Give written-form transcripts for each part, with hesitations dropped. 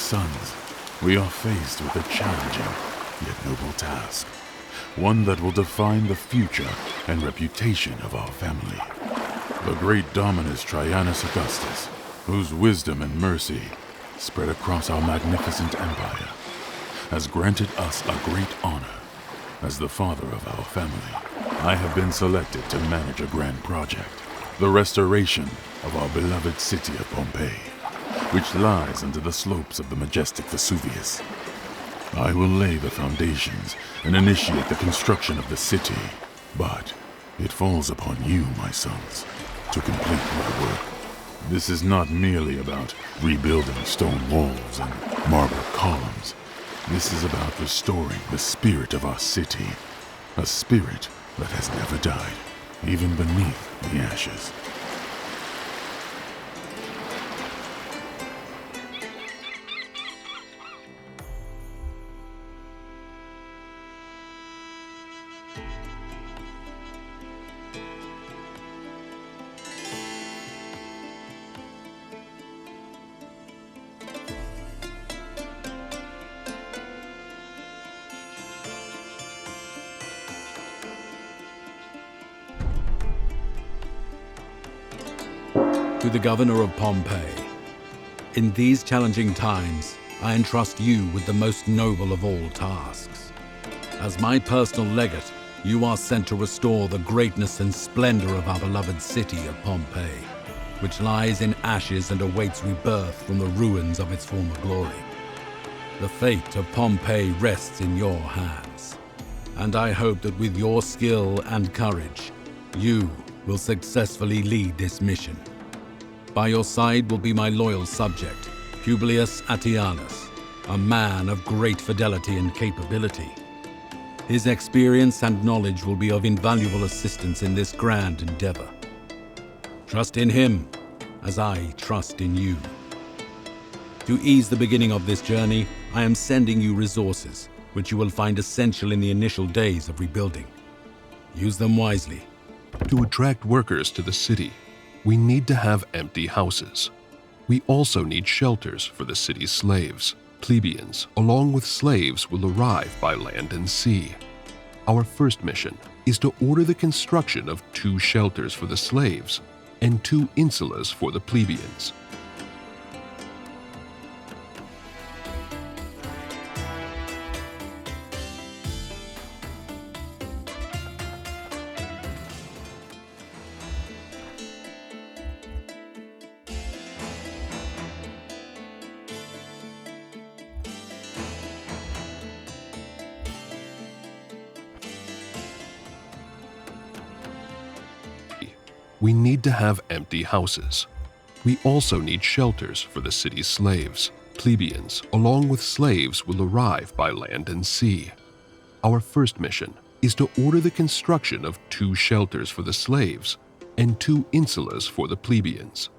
sons, we are faced with a challenging yet noble task. One that will define the future and reputation of our family. The great Dominus Traianus Augustus, whose wisdom and mercy spread across our magnificent empire, has granted us a great honor. As the father of our family, I have been selected to manage a grand project, the restoration of our beloved city of Pompeii, which lies under the slopes of the majestic Vesuvius. I will lay the foundations and initiate the construction of the city, but it falls upon you, my sons, to complete my work. This is not merely about rebuilding stone walls and marble columns. This is about restoring the spirit of our city, a spirit that has never died, even beneath the ashes. To the Governor of Pompeii, in these challenging times, I entrust you with the most noble of all tasks. As my personal legate, you are sent to restore the greatness and splendor of our beloved city of Pompeii, which lies in ashes and awaits rebirth from the ruins of its former glory. The fate of Pompeii rests in your hands, and I hope that with your skill and courage, you will successfully lead this mission. By your side will be my loyal subject, Publius Attianus, a man of great fidelity and capability. His experience and knowledge will be of invaluable assistance in this grand endeavor. Trust in him, as I trust in you. To ease the beginning of this journey, I am sending you resources, which you will find essential in the initial days of rebuilding. Use them wisely. To attract workers to the city, we need to have empty houses. We also need shelters for the city's slaves. Plebeians, along with slaves, will arrive by land and sea. Our first mission is to order the construction of 2 shelters for the slaves and 2 insulas for the plebeians. We need to have empty houses. We also need shelters for the city's slaves. Plebeians, along with slaves, will arrive by land and sea. Our first mission is to order the construction of 2 shelters for the slaves and 2 insulas for the plebeians.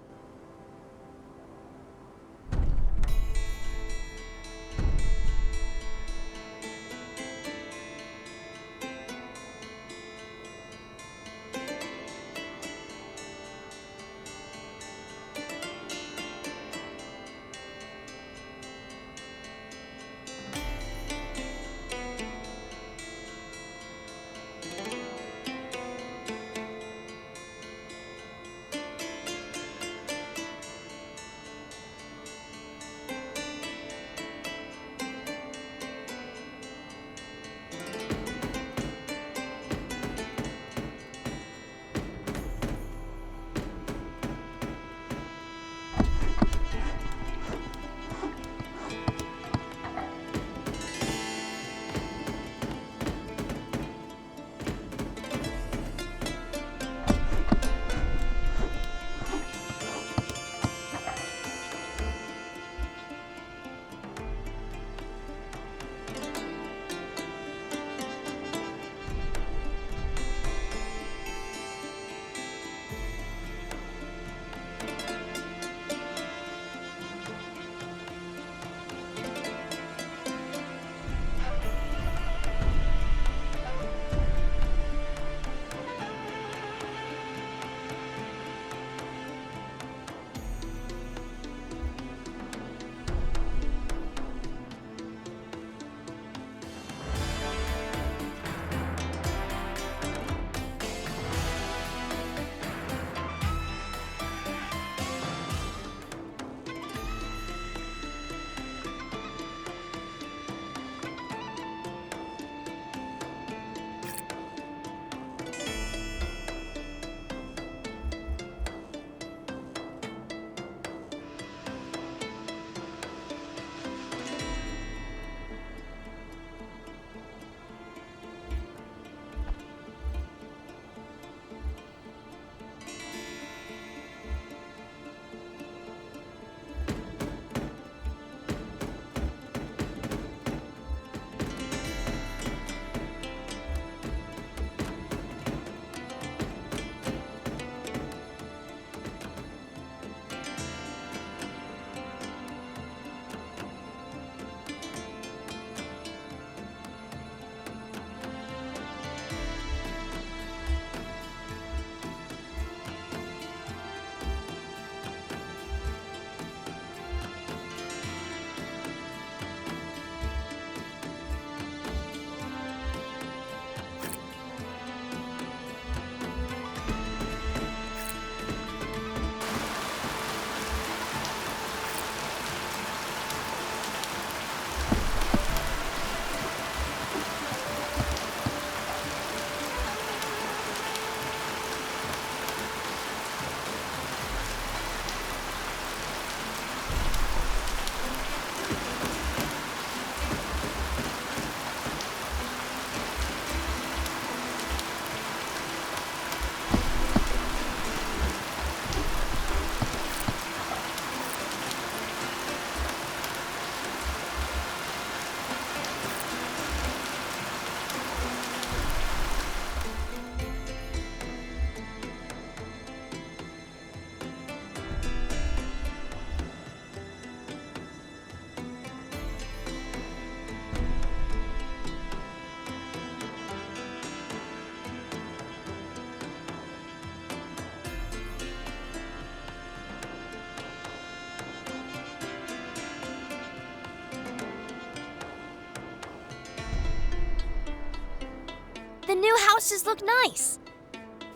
The new houses look nice.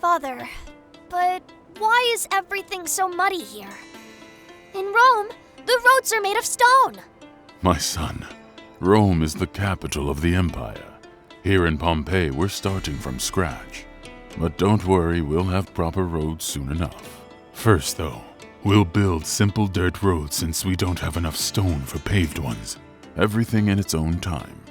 Father, but why is everything so muddy here? In Rome, the roads are made of stone. My son, Rome is the capital of the empire. Here in Pompeii, we're starting from scratch. But don't worry, we'll have proper roads soon enough. First, though, we'll build simple dirt roads since we don't have enough stone for paved ones. Everything in its own time.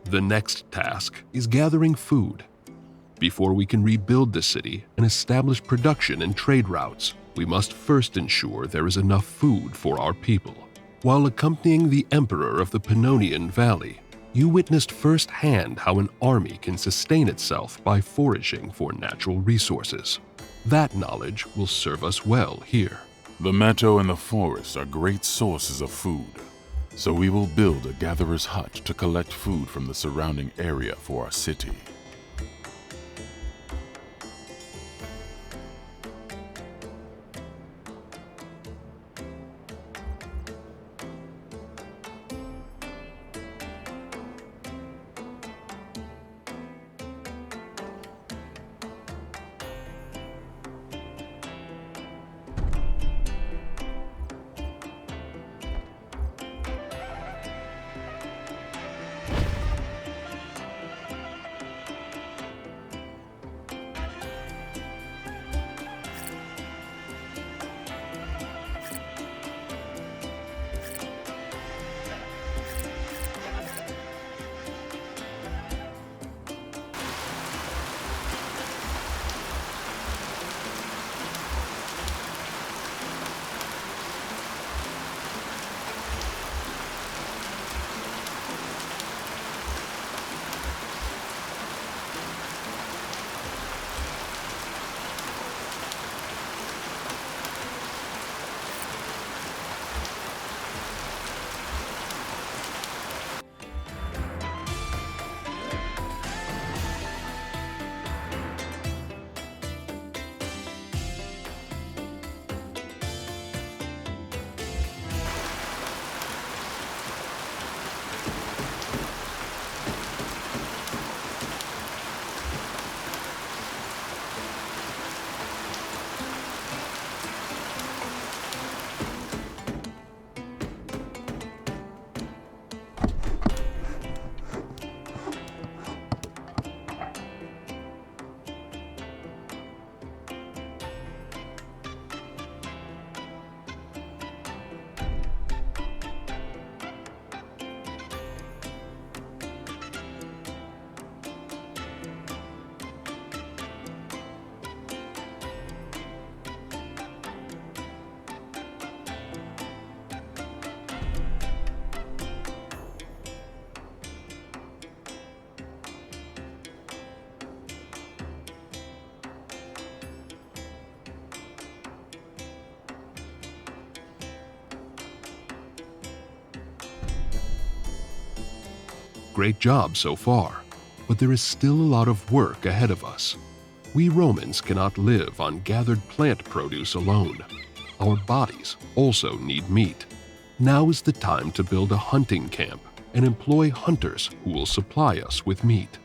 The next task is gathering food. Before we can rebuild the city and establish production and trade routes, we must first ensure there is enough food for our people. While accompanying the Emperor of the Pannonian Valley, you witnessed firsthand how an army can sustain itself by foraging for natural resources. That knowledge will serve us well here. The meadow and the forest are great sources of food. So we will build a gatherer's hut to collect food from the surrounding area for our city. Great job so far, but there is still a lot of work ahead of us. We Romans cannot live on gathered plant produce alone. Our bodies also need meat. Now is the time to build a hunting camp and employ hunters who will supply us with meat.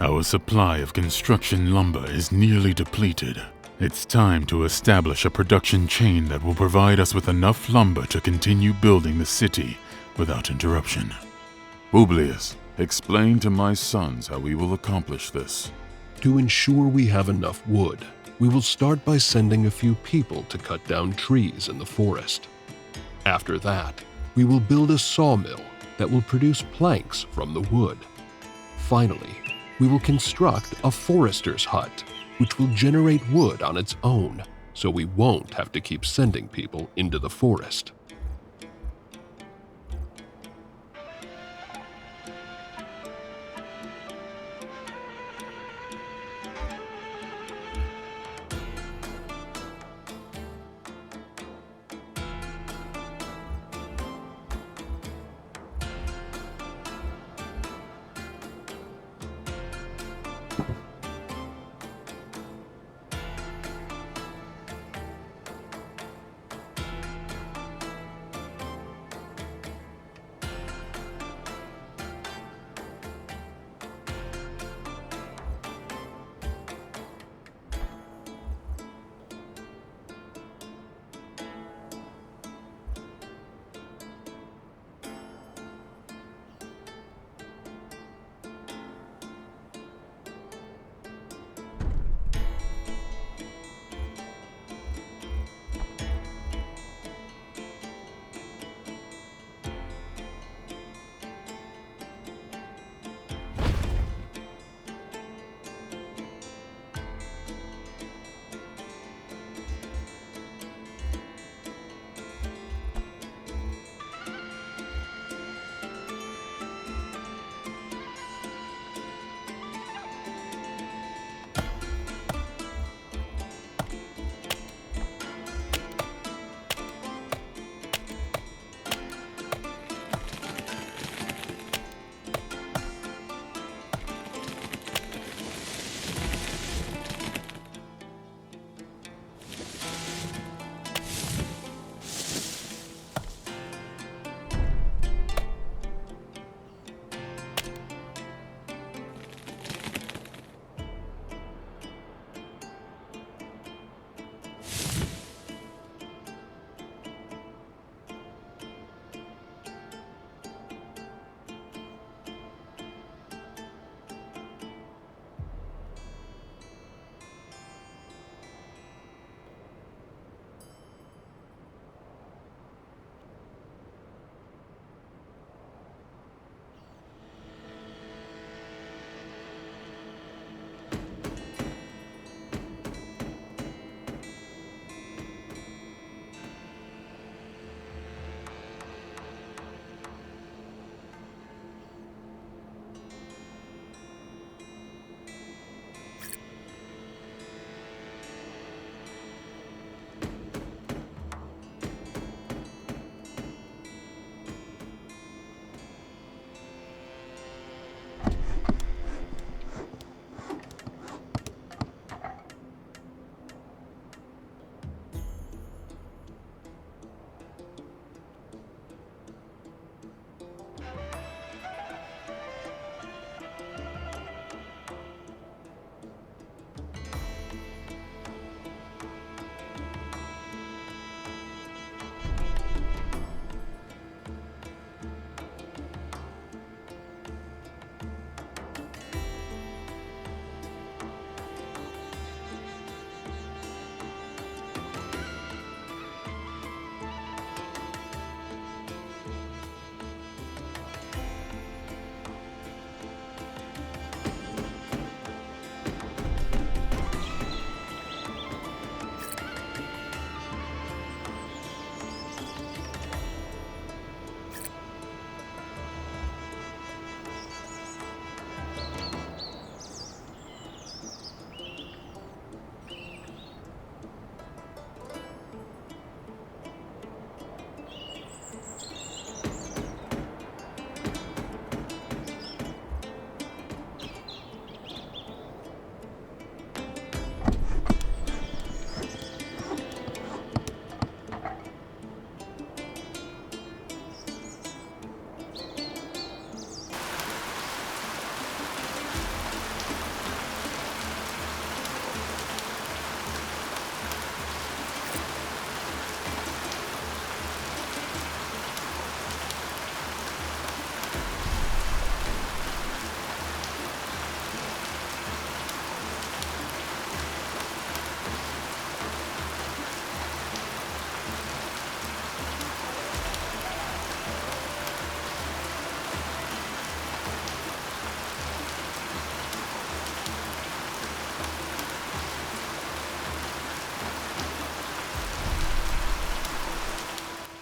Our supply of construction lumber is nearly depleted. It's time to establish a production chain that will provide us with enough lumber to continue building the city without interruption. Publius, explain to my sons how we will accomplish this. To ensure we have enough wood, we will start by sending a few people to cut down trees in the forest. After that, we will build a sawmill that will produce planks from the wood. Finally, we will construct a forester's hut, which will generate wood on its own, so we won't have to keep sending people into the forest.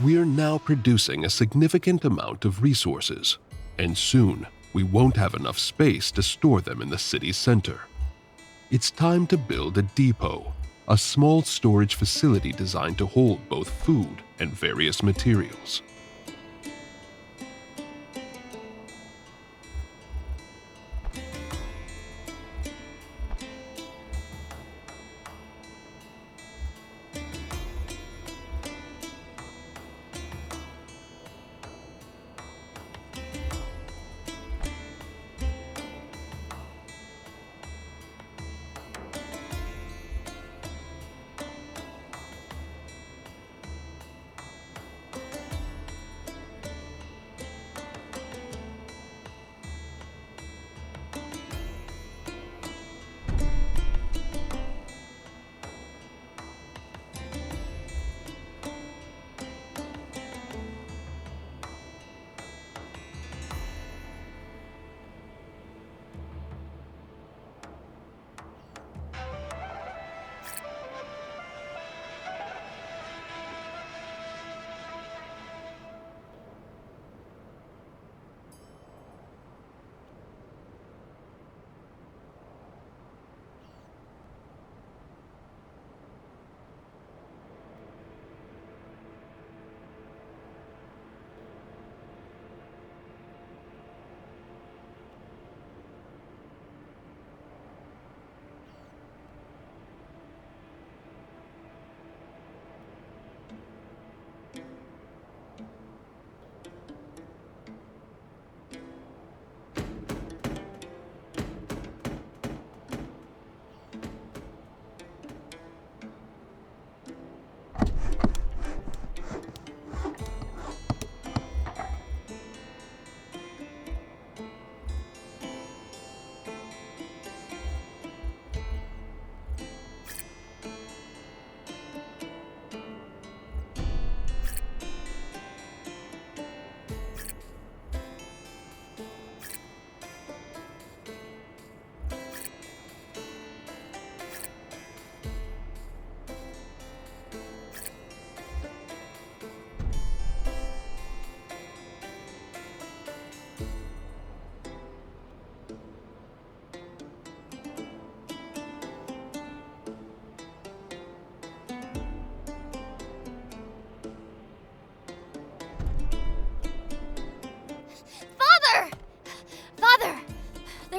We're now producing a significant amount of resources, and soon we won't have enough space to store them in the city's center. It's time to build a depot, a small storage facility designed to hold both food and various materials.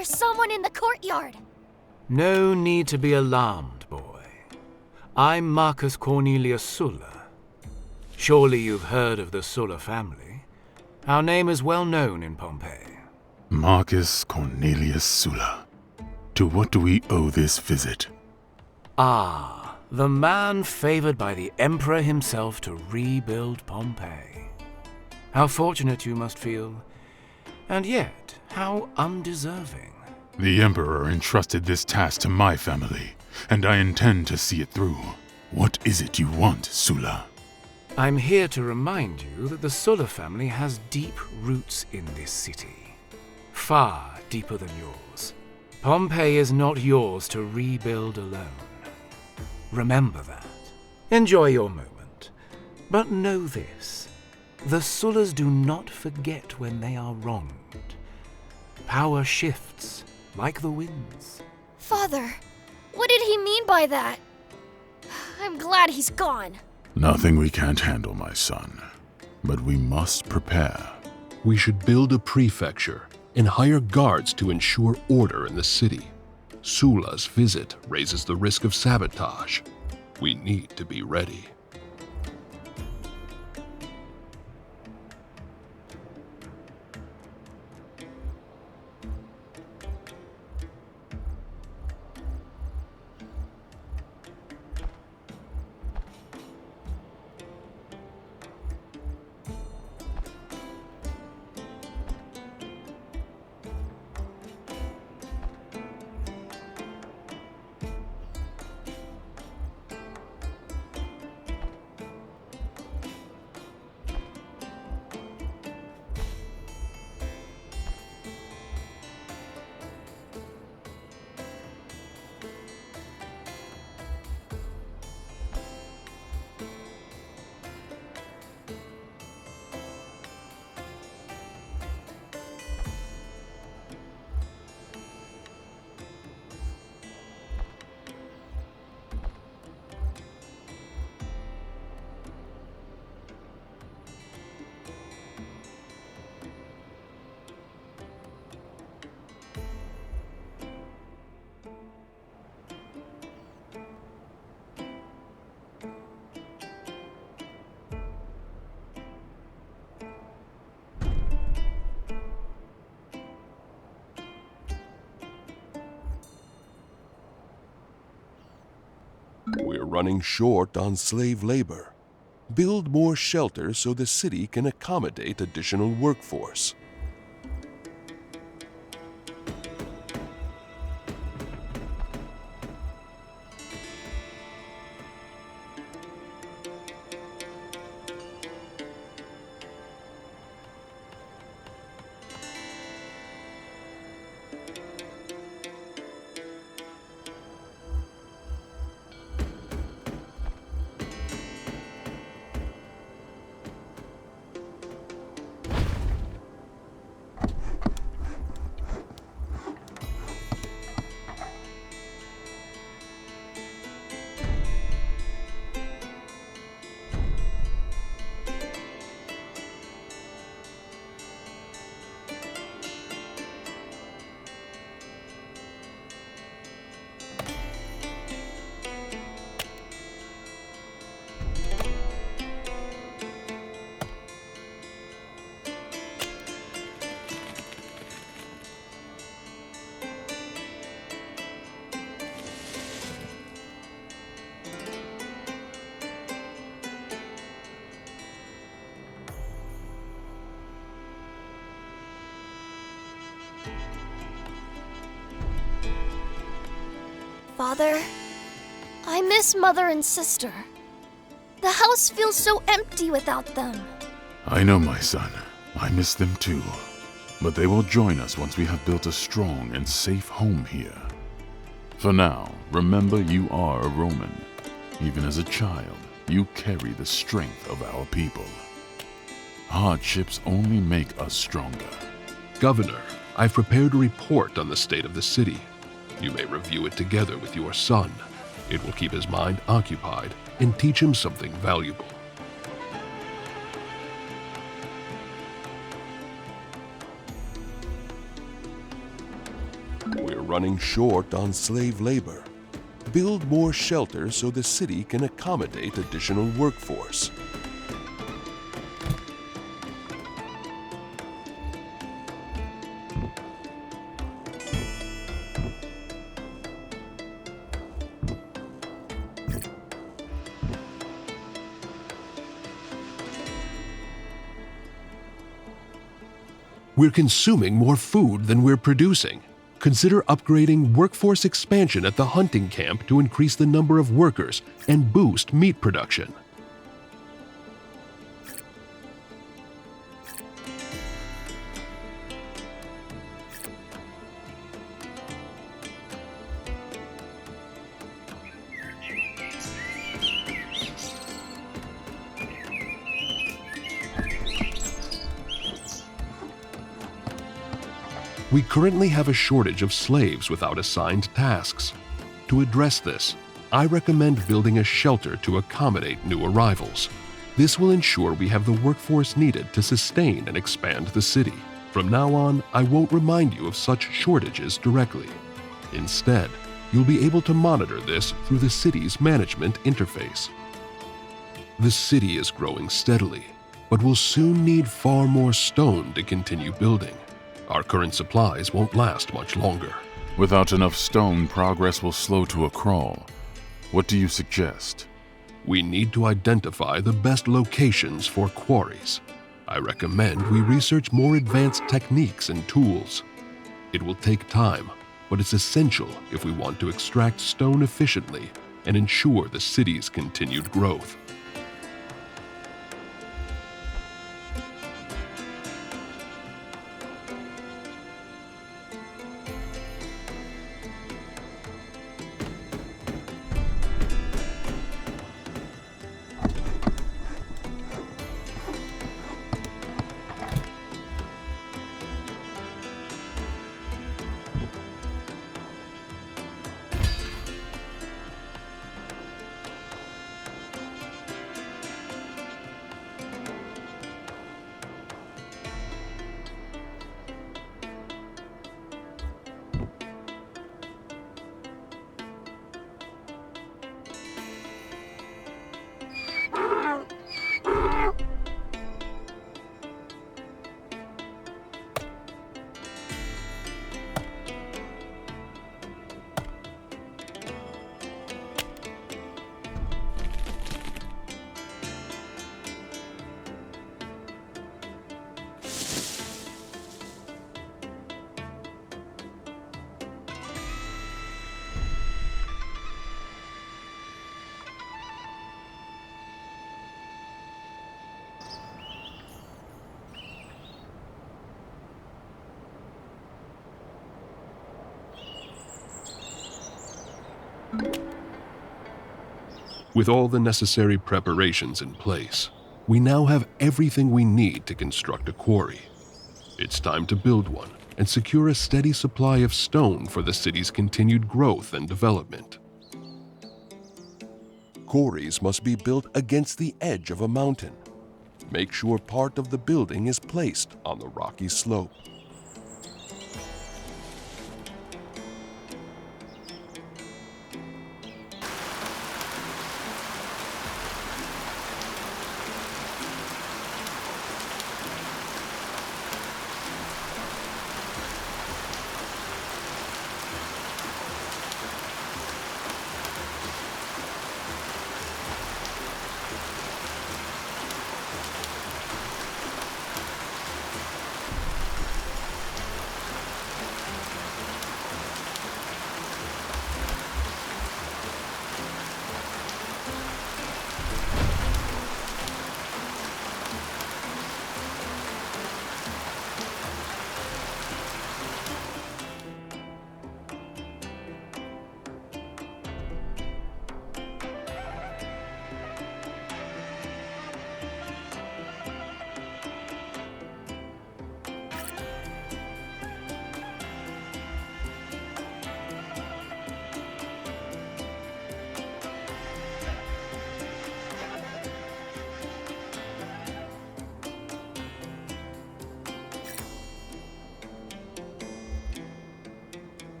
There's someone in the courtyard. No need to be alarmed, boy. I'm Marcus Cornelius Sulla. Surely you've heard of the Sulla family. Our name is well known in Pompeii. Marcus Cornelius Sulla. To what do we owe this visit? Ah, the man favored by the Emperor himself to rebuild Pompeii. How fortunate you must feel, and yet how undeserving. The Emperor entrusted this task to my family, and I intend to see it through. What is it you want, Sulla? I'm here to remind you that the Sulla family has deep roots in this city. Far deeper than yours. Pompeii is not yours to rebuild alone. Remember that. Enjoy your moment. But know this. The Sullas do not forget when they are wronged. Power shifts, like the winds. Father, what did he mean by that? I'm glad he's gone. Nothing we can't handle, my son. But we must prepare. We should build a prefecture and hire guards to ensure order in the city. Sulla's visit raises the risk of sabotage. We need to be ready. running short on slave labor. Build more shelters so the city can accommodate additional workforce. Father, I miss Mother and Sister. The house feels so empty without them. I know, my son. I miss them too. But they will join us once we have built a strong and safe home here. For now, remember you are a Roman. Even as a child, you carry the strength of our people. Hardships only make us stronger. Governor, I've prepared a report on the state of the city. You may review it together with your son. It will keep his mind occupied and teach him something valuable. We're running short on slave labor. Build more shelters so the city can accommodate additional workforce. We're consuming more food than we're producing. Consider upgrading workforce expansion at the hunting camp to increase the number of workers and boost meat production. We currently have a shortage of slaves without assigned tasks. To address this, I recommend building a shelter to accommodate new arrivals. This will ensure we have the workforce needed to sustain and expand the city. From now on, I won't remind you of such shortages directly. Instead, you'll be able to monitor this through the city's management interface. The city is growing steadily, but will soon need far more stone to continue building. Our current supplies won't last much longer. Without enough stone, progress will slow to a crawl. What do you suggest? We need to identify the best locations for quarries. I recommend we research more advanced techniques and tools. It will take time, but it's essential if we want to extract stone efficiently and ensure the city's continued growth. With all the necessary preparations in place, we now have everything we need to construct a quarry. It's time to build one and secure a steady supply of stone for the city's continued growth and development. Quarries must be built against the edge of a mountain. Make sure part of the building is placed on the rocky slope.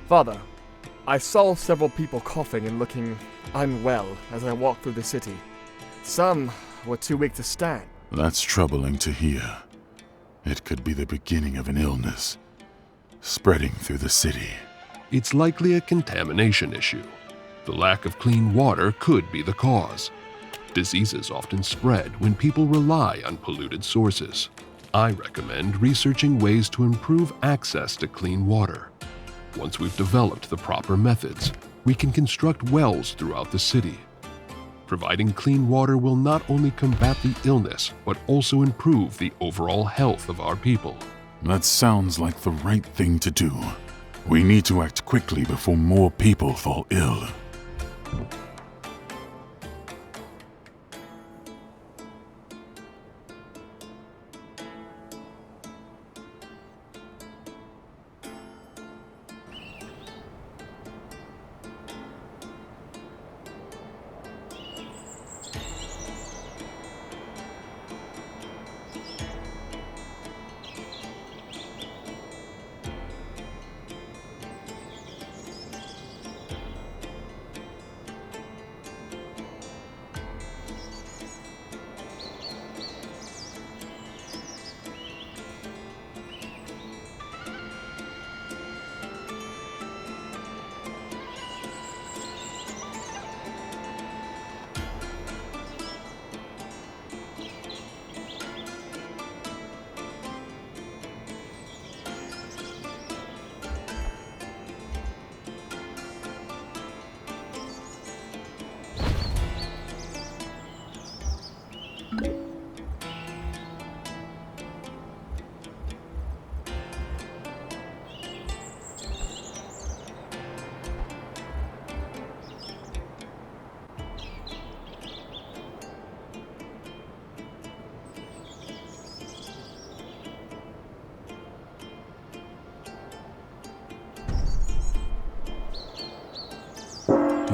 Father, I saw several people coughing and looking unwell as I walked through the city. Some were too weak to stand. That's troubling to hear. It could be the beginning of an illness, spreading through the city. It's likely a contamination issue. The lack of clean water could be the cause. Diseases often spread when people rely on polluted sources. I recommend researching ways to improve access to clean water. Once we've developed the proper methods, we can construct wells throughout the city. Providing clean water will not only combat the illness, but also improve the overall health of our people. That sounds like the right thing to do. We need to act quickly before more people fall ill.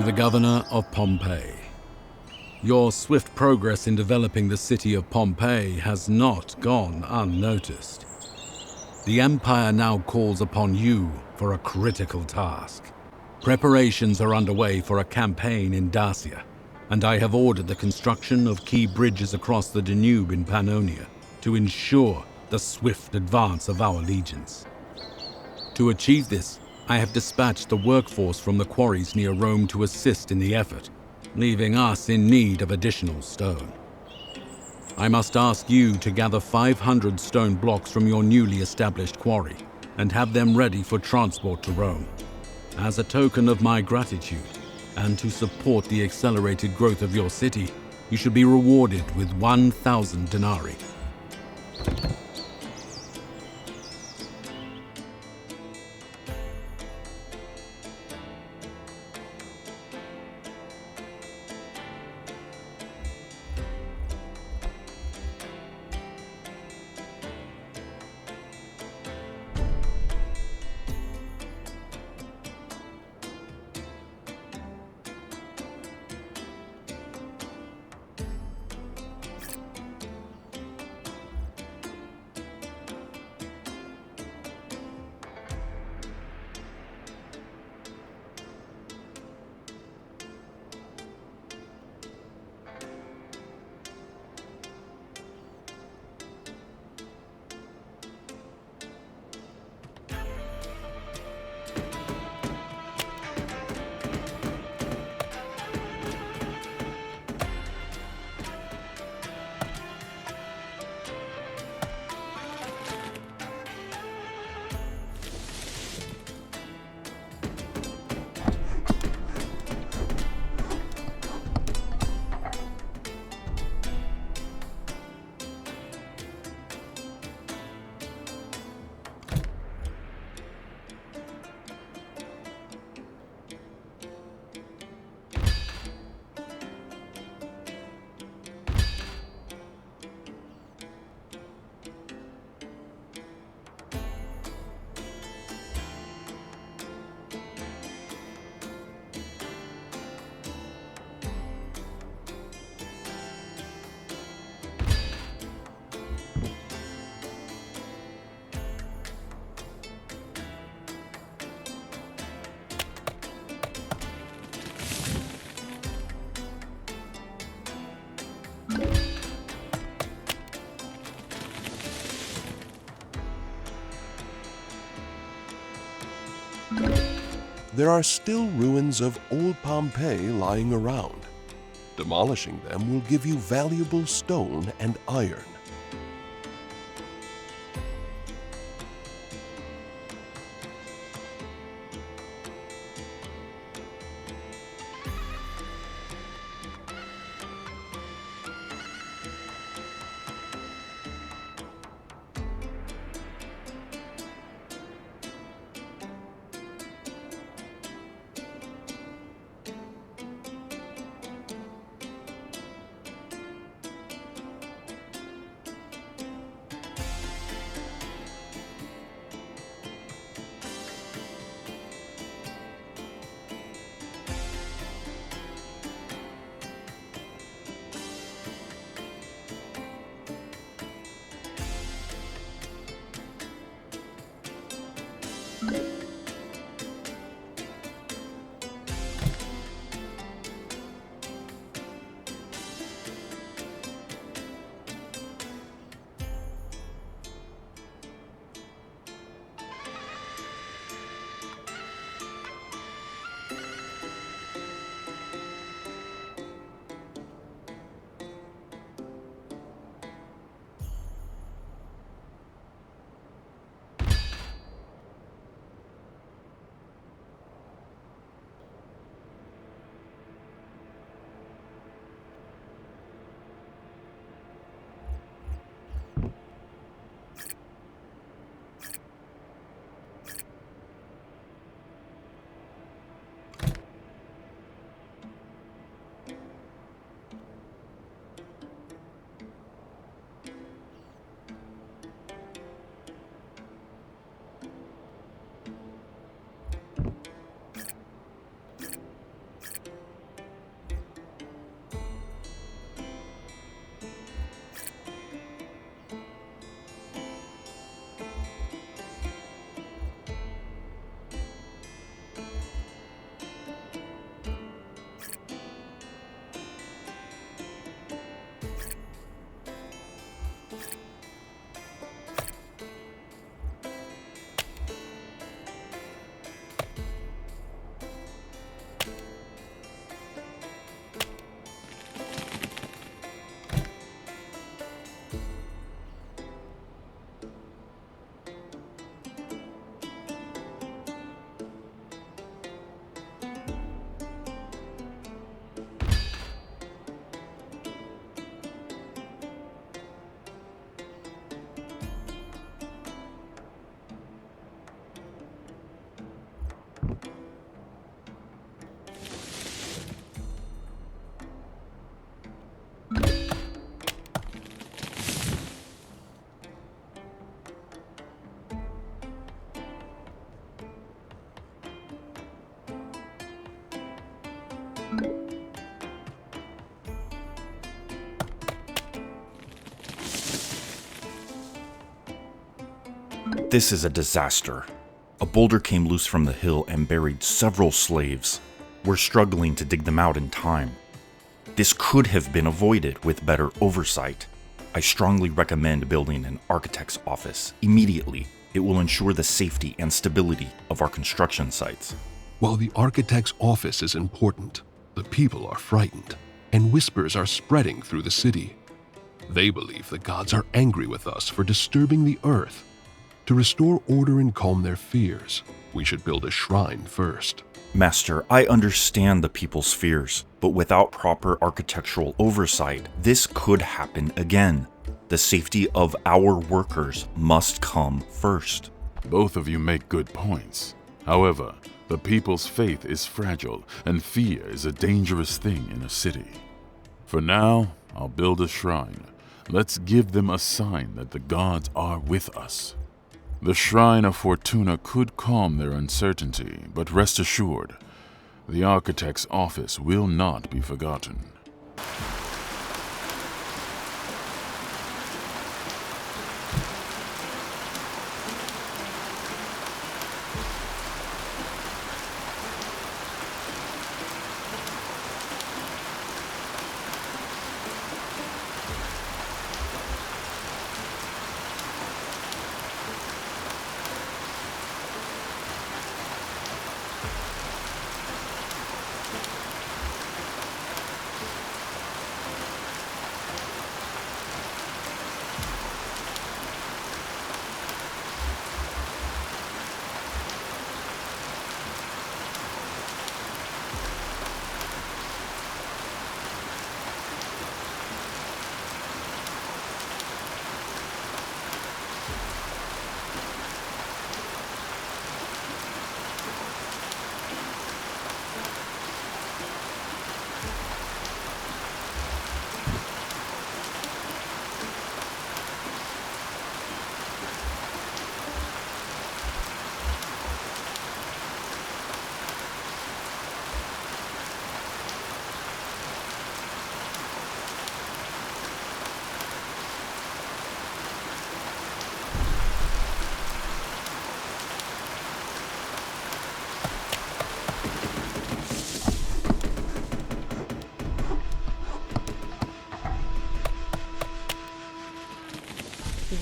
To the Governor of Pompeii. Your swift progress in developing the city of Pompeii has not gone unnoticed. The Empire now calls upon you for a critical task. Preparations are underway for a campaign in Dacia, and I have ordered the construction of key bridges across the Danube in Pannonia to ensure the swift advance of our legions. To achieve this, I have dispatched the workforce from the quarries near Rome to assist in the effort, leaving us in need of additional stone. I must ask you to gather 500 stone blocks from your newly established quarry and have them ready for transport to Rome. As a token of my gratitude, and to support the accelerated growth of your city, you should be rewarded with 1,000 denarii. there are still ruins of old Pompeii lying around. Demolishing them will give you valuable stone and iron. This is a disaster. A boulder came loose from the hill and buried several slaves. We're struggling to dig them out in time. This could have been avoided with better oversight. I strongly recommend building an architect's office immediately. It will ensure the safety and stability of our construction sites. While the architect's office is important, the people are frightened, and whispers are spreading through the city. They believe the gods are angry with us for disturbing the earth. To restore order and calm their fears, we should build a shrine first. Master, I understand the people's fears, but without proper architectural oversight, this could happen again. The safety of our workers must come first. Both of you make good points. However, the people's faith is fragile, and fear is a dangerous thing in a city. For now, I'll build a shrine. Let's give them a sign that the gods are with us. The Shrine of Fortuna could calm their uncertainty, but rest assured, the architect's office will not be forgotten.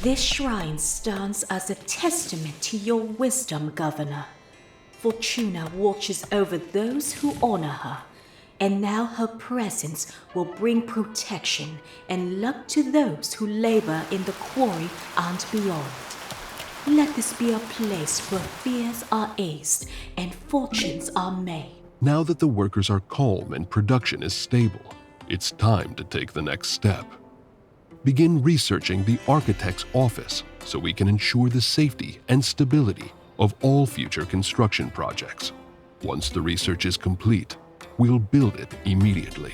This shrine stands as a testament to your wisdom, Governor. Fortuna watches over those who honor her, and now her presence will bring protection and luck to those who labor in the quarry and beyond. Let this be a place where fears are aced and fortunes are made. Now that the workers are calm and production is stable, it's time to take the next step. Begin researching the architect's office so we can ensure the safety and stability of all future construction projects. Once the research is complete, we'll build it immediately.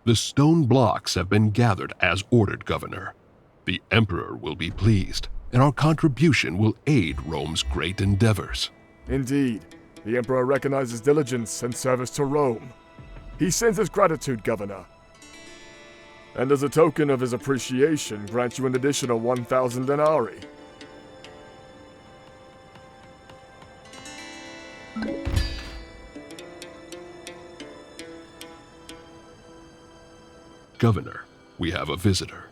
The stone blocks have been gathered as ordered, Governor. The Emperor will be pleased. and our contribution will aid Rome's great endeavors. Indeed, the Emperor recognizes diligence and service to Rome. He sends his gratitude, Governor. And as a token of his appreciation, grants you an additional 1,000 denarii. Governor, we have a visitor.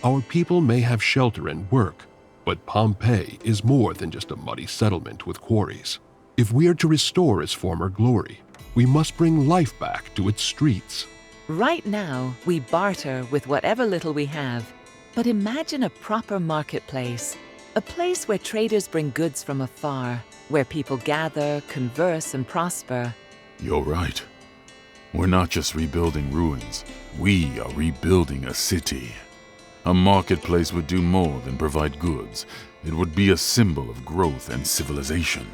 Our people may have shelter and work, but Pompeii is more than just a muddy settlement with quarries. If we are to restore its former glory, we must bring life back to its streets. Right now, we barter with whatever little we have. But imagine a proper marketplace. A place where traders bring goods from afar, where people gather, converse, and prosper. You're right. We're not just rebuilding ruins. We are rebuilding a city. A marketplace would do more than provide goods. It would be a symbol of growth and civilization.